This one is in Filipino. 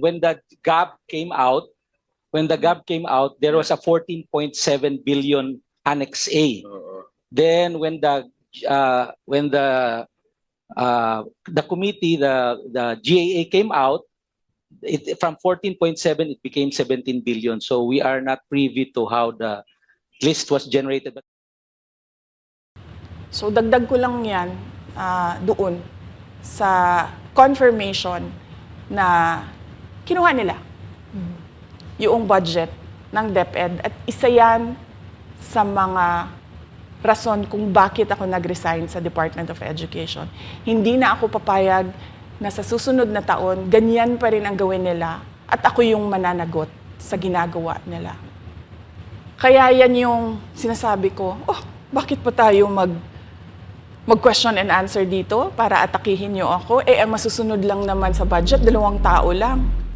When the GAB came out, there was a 14.7 billion Annex A. Then when the committee, the GAA came out, from 14.7 it became 17 billion. So we are not privy to how the list was generated. So dagdag ko lang yan doon sa confirmation na kinuha nila yung budget ng DepEd at isa yan sa mga rason kung bakit ako nag-resign sa Department of Education. Hindi na ako papayag na sa susunod na taon, ganyan pa rin ang gawin nila at ako yung mananagot sa ginagawa nila. Kaya yan yung sinasabi ko, bakit pa tayo mag-question and answer dito para atakihin niyo ako? Ang masusunod lang naman sa budget, 2 tao lang.